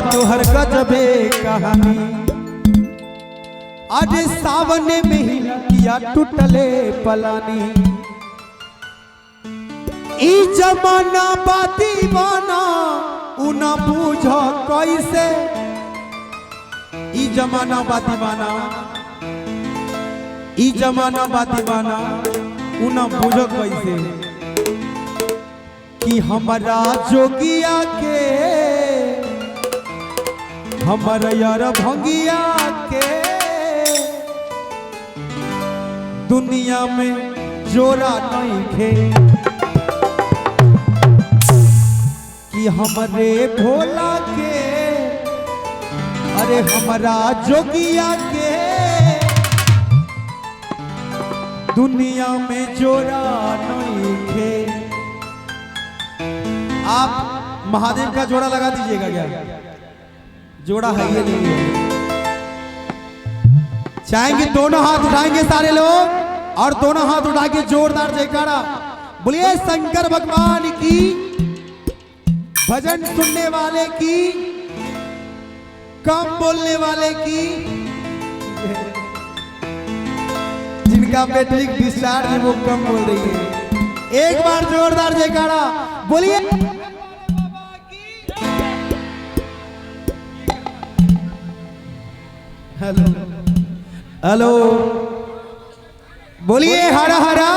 तोहर गजबे कहानी। अरे सावन में ही किया टूटले पलानी। ई जमाना बा दीवाना उना बूझ कैसे। ई जमाना बा दीवाना, ई जमाना बा दीवाना उना बूझ कैसे कि हमारा जोगिया के हमारा यार भंगिया के दुनिया में जोरा नहीं खे कि हमारे भोला के अरे हमारा जोगिया के दुनिया में जोरा नहीं खे। आप महादेव का जोड़ा लगा दीजिएगा क्या? जोड़ा है ये नहीं है। चाहेंगे दोनों हाथ उठाएंगे सारे लोग और दोनों हाथ उठा के जोरदार जयकारा बोलिए शंकर भगवान की। भजन सुनने वाले की, कम बोलने वाले की, जिनका बैटरी डिस्चार्ज है वो कम बोल रही है। एक बार जोरदार जयकारा बोलिए। हेलो हेलो बोलिए हरा हरा।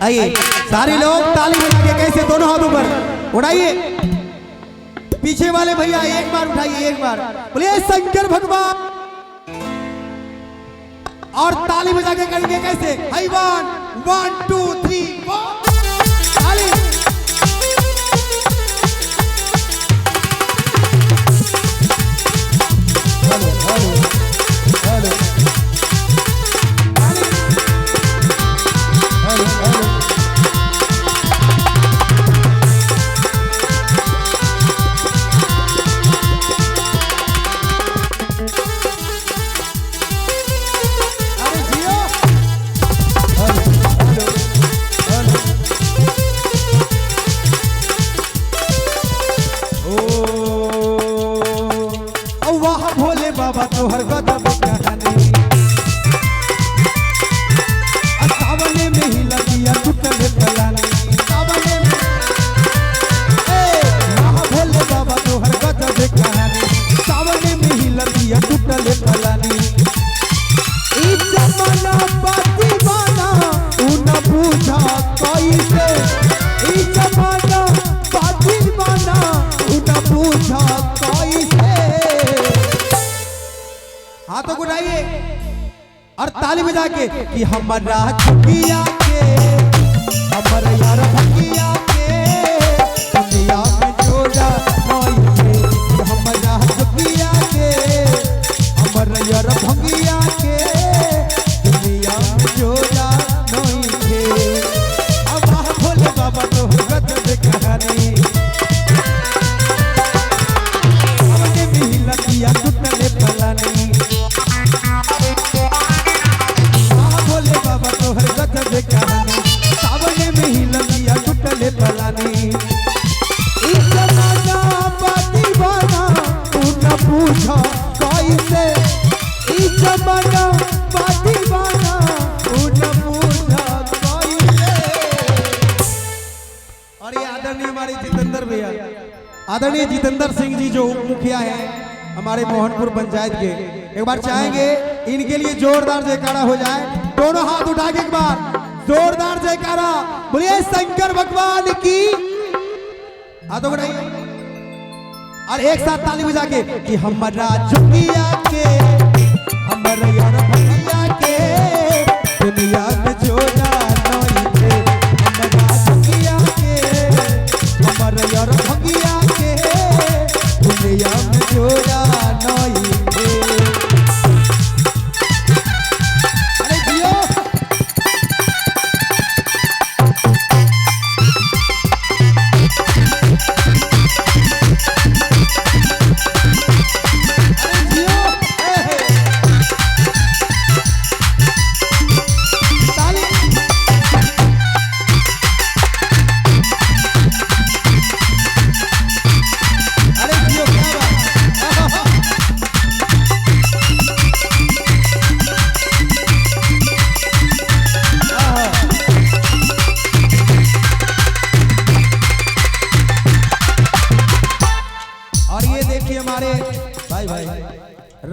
आइए सारे लोग ताली बजा के कैसे दोनों हाथ ऊपर उठाइए। पीछे वाले भैया एक बार उठाइए, एक बार बोलिए शंकर भगवान और ताली बजा के करेंगे कैसे। आई 1 2 3 4 ताली। Hello hello hello hello hello. बाबा तोहर गजब कहानी। सावने में ही लगिया टूटले पलानी। सावने में भोले बाबा तोहर गजब कहानी। सावने में ही लगिया टूटले पलानी। ई जमाना बा दीवाना उना बूझा कैसे। ई जमाना बा दीवाना उना बूझा कैसे। हाथों को उठाइए और ताली बजा के कि हमारा जोगिया के हमारा यार भंगिया के दुनिया में जोड़ा नहीं खे। हमारा जोगिया के हमारा यार भंगिया के दुनिया में जोड़ा नहीं खे। अब भोले बाबा तो गजब कहानी। हमने भी लगिया टूटले पलानी। भोले बाबा तोहर गजब कहानी। सावने में ही लगिया टूटले पलानी। ई जमाना बा दीवाना उना पूछा कैसे। ई जमाना बा दीवाना उना पूछा कैसे। और ये आदरणीय हमारे जितेंद्र भैया, आदरणीय जितेंद्र सिंह जी जो उप मुखिया हैं हमारे मोहनपुर पंचायत के, एक बार चाहेंगे इनके लिए जोरदार जयकारा हो जाए। दोनों हाथ उठा के एक बार जोरदार जयकारा बोलिए शंकर भगवान की। हाथों को उठाइए और एक साथ ताली बजा के कि हमारा जोगिया के हमारा यार भंगिया के दुनिया में जोड़ा नहीं खे। हमारा जोगिया के हमारा यार भंगिया के दुनिया में जोड़ा नहीं खे। अरे जियो ताली।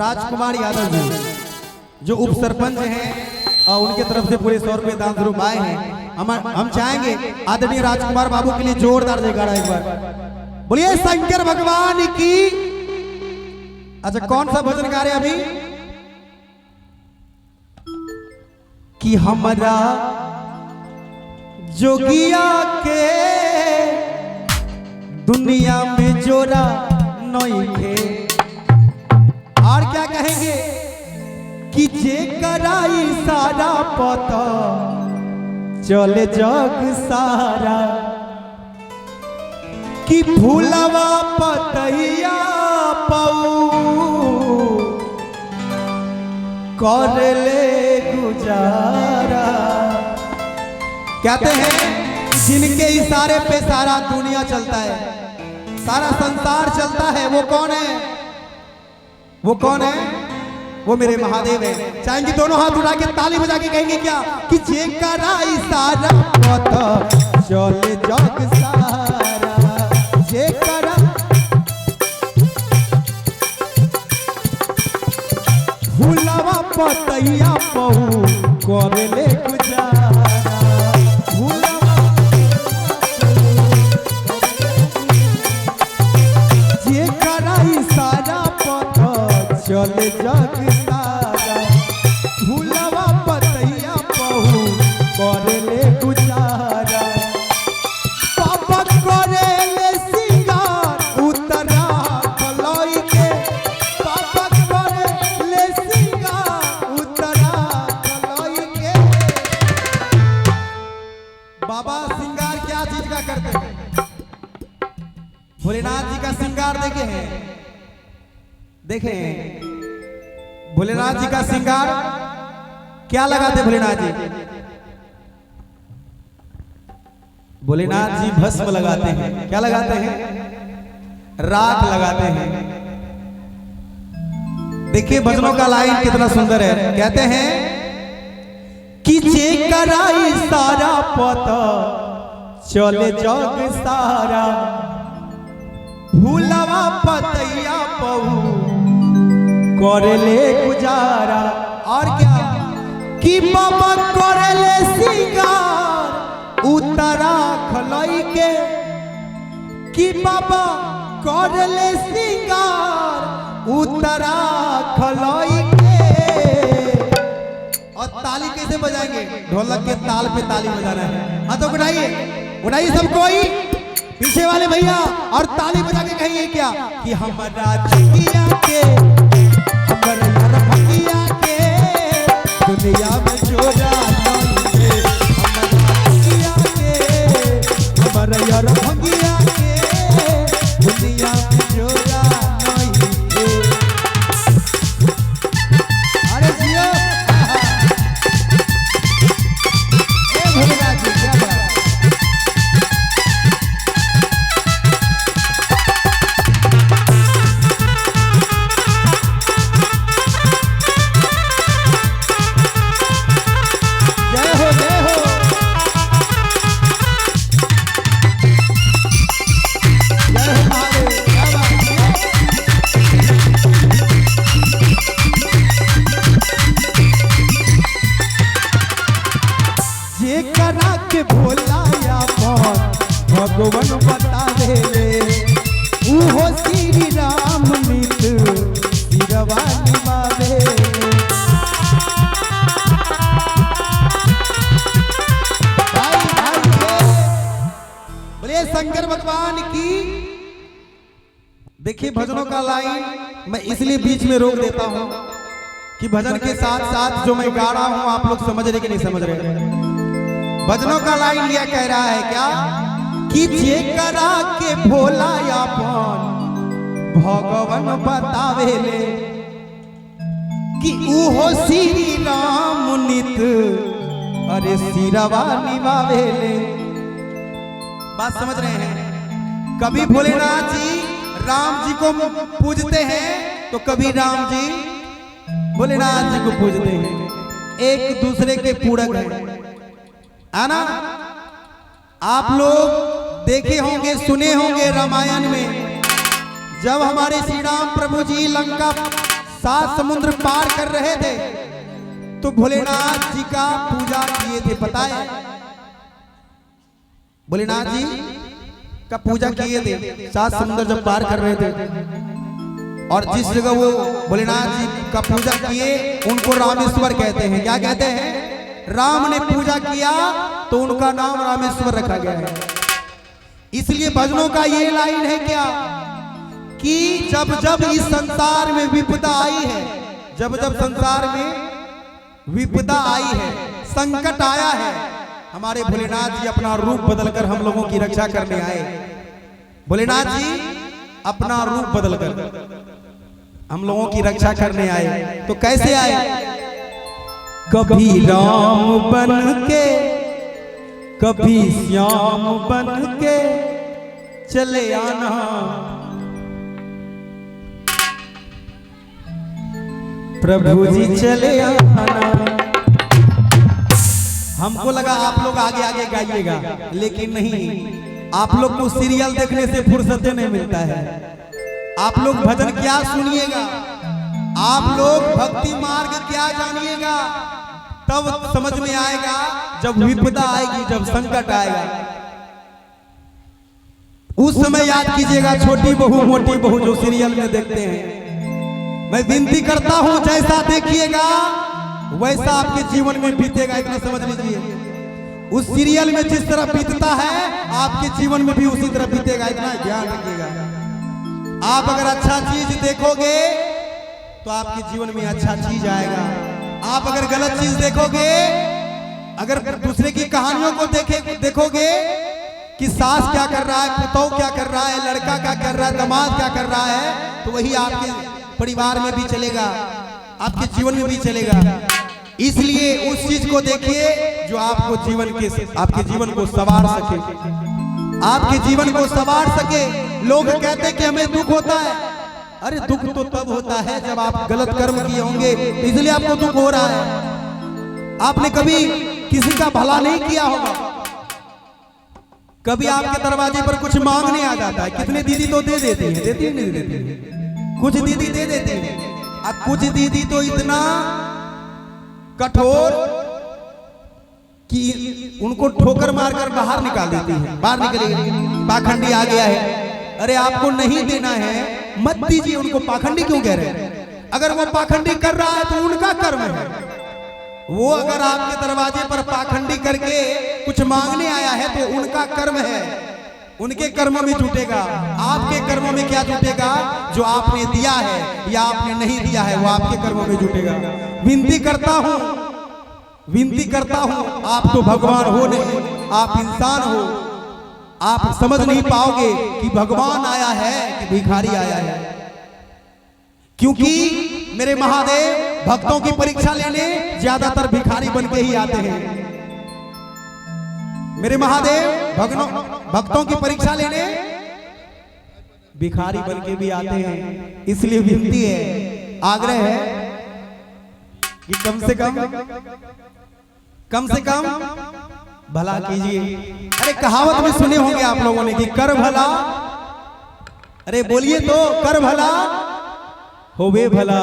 राजकुमार यादव जी जो उप सरपंच हैं और उनके तरफ से पूरे 100 रुपए दान स्वरूप आए हैं। हम चाहेंगे आदरणीय राजकुमार बाबू के लिए जोरदार जयकारा एक बार बोलिए शंकर भगवान की। अच्छा कौन सा भजन गा रहे अभी कि हमारा जोगिया के दुनिया में जोरा नहीं थे। और क्या कहेंगे कि जे कराई सारा पता चले जग सारा कि भूलवा पतैया पाऊ कर ले गुजारा। कहते हैं जिनके इशारे पे सारा दुनिया चलता है, सारा संसार चलता है, वो कौन है? वो कौन है? वो मेरे महादेव है। चाहेंगे दोनों हाथ उठा के ताली बजा के कहेंगे क्या कि जे करा इशारा पता चले जग सारा। जे करा भूलवा पतैया पहू कर ले गुजारा। जे करा इशारा पता चले जग सारा। भूलवा पतैया पहू कर ले गुजारा। पापा करे ले सिंगार उतरा खलोई के। पापा करे ले सिंगार उतरा खलोई के। बाबा सिंगार क्या चीज का करते हैं? भोलेनाथ जी का सिंगार देखे हैं? देखे भोलेनाथ जी का सिंगार क्या लगाते? भोलेनाथ जी भोलेनाथ जी भस्म लगाते हैं। क्या लगाते हैं? राख लगाते हैं। देखिए भजनों का लाइन कितना सुंदर है। कहते हैं कि जे कराई सारा पता चले जग सारा। भूलवा पतैया पहू कर ले गुजारा। और क्या कि बाबा कर ले सिंगार उतरा खलई के। कि बाबा कर ले सिंगार उतरा खलई के। और ताली कैसे बजाएंगे? ढोलक के ताल पे ताली बजाना है। हाँ तो उठाइए उठाइए सब कोई पीछे वाले भैया और ताली बजा के कहिए क्या कि हमारा जोगिया के हमारा भंगिया के दुनिया में जोड़ा नहीं है। हमारा जोगिया के हमारा यार भंगिया के दुनिया में जोड़ा नहीं है। अरे जियो ए भोलेनाथ जी क्या बात। भगवान बतावे उहो श्री राम नित सिरवा निभावे। बोलिए शंकर भगवान की। देखिए भजनों का लाइन मैं इसलिए बीच में रोक देता हूं कि भजन के साथ साथ जो मैं गा रहा हूं आप लोग समझ रहे कि नहीं समझ रहे? भजनों का लाइन यह कह रहा है क्या कि जे करा के भोला अपन भगवान बतावे ले कि उहो श्री राम नित अरे सिरवा निभावे ले। बात समझ रहे हैं? कभी भोलेनाथ जी राम जी को पूजते हैं तो कभी राम जी भोलेनाथ जी को पूजते हैं। एक दूसरे के पूरक है ना। आप लोग देखे होंगे सुने होंगे रामायण में जब हमारे श्री राम प्रभु जी लंका सात समुद्र पार कर रहे थे तो भोलेनाथ जी का पूजा किए थे, पता है? भोलेनाथ जी का पूजा किए थे, सात समुद्र जब पार कर रहे थे और जिस जगह वो भोलेनाथ जी का पूजा किए उनको रामेश्वर कहते हैं। क्या कहते हैं? राम ने पूजा किया तो उनका नाम रामेश्वर रखा गया है। इसलिए भजनों का ये लाइन है क्या कि जब जब इस संसार में विपदा आई है, जब जब संसार में विपदा आई है, संकट आया है, हमारे भोलेनाथ जी अपना रूप बदलकर हम लोगों की रक्षा करने आए। भोलेनाथ जी अपना रूप बदलकर हम लोगों की रक्षा करने आए। तो कैसे आए? कभी राम बन के, कभी श्याम बन के चले आना, प्रभु जी चले आना। हमको लगा आप लोग आगे आगे गाइएगा, लेकिन नहीं, आप लोग को सीरियल देखने से फुर्सत नहीं मिलता है। आप लोग भजन क्या सुनिएगा, आप लोग भक्ति मार्ग क्या जानिएगा, तब समझ में आएगा जब विपदा आएगी, जब संकट आएगा। उस समय याद कीजिएगा छोटी बहू मोटी बहू जो सीरियल में देखते हैं। मैं विनती करता हूं जैसा देखिएगा वैसा आपके जीवन में बीतेगा, इतना समझ लीजिए। उस सीरियल में जिस तरह बीतता है आपके जीवन में भी उसी तरह बीतेगा, इतना ध्यान रखिएगा। आप अगर अच्छा चीज देखोगे तो आपके जीवन में अच्छा चीज आएगा। आप अगर गलत चीज देखोगे, अगर दूसरे की कहानियों को देखोगे कि सास क्या कर रहा है, पुतौह क्या कर रहा है, लड़का क्या कर रहा है, दामाद क्या कर रहा है, तो वही आपके परिवार में भी चलेगा, आपके जीवन में भी चलेगा। इसलिए उस चीज को देखिए जो आपको आपके जीवन को संवार सके, आपके जीवन को संवार सके। लोग कहते हैं कि हमें दुख होता है, अरे दुख तो तब होता है जब आप गलत कर्म किए होंगे, इसलिए आपको दुख हो रहा है। आपने कभी किसी का भला नहीं किया होगा, कभी आपके दरवाजे पर कुछ मांगने आ जाता है। कितने दीदी तो दे देती हैं, देती है नहीं देती? कुछ दीदी दे देती है, अब कुछ दीदी तो इतना कठोर कि उनको ठोकर मारकर बाहर निकाल देती है। बाहर निकलेगी, पाखंडी आ गया है, अरे आपको नहीं देना है मत दीजिए उनको। पाखंडी क्यों कह रहे हैं? अगर वो पाखंडी कर रहा है तो उनका कर्म है। वो अगर आपके दरवाजे पर पाखंडी करके कुछ मांगने आया है तो उनका कर्म है, उनके कर्मों में जुटेगा। आपके कर्मों में क्या जुटेगा? जो आपने दिया है या आपने नहीं दिया है वो आपके कर्मों में जुटेगा। विनती करता हूं, आप तो भगवान हो नहीं, आप इंसान हो। आप समझ नहीं पाओगे कि भगवान आया है कि भिखारी आया है, क्योंकि मेरे महादेव भक्तों की परीक्षा लेने ज्यादातर भिखारी बन के ही आते हैं। मेरे महादेव भक्तों की परीक्षा लेने भिखारी बन के भी आते हैं। इसलिए विनती है, आग्रह है कि कम से कम भला कीजिए। अरे कहावत में सुने होंगे आप लोगों ने कि कर भला, अरे बोलिए तो, कर भला होवे भला।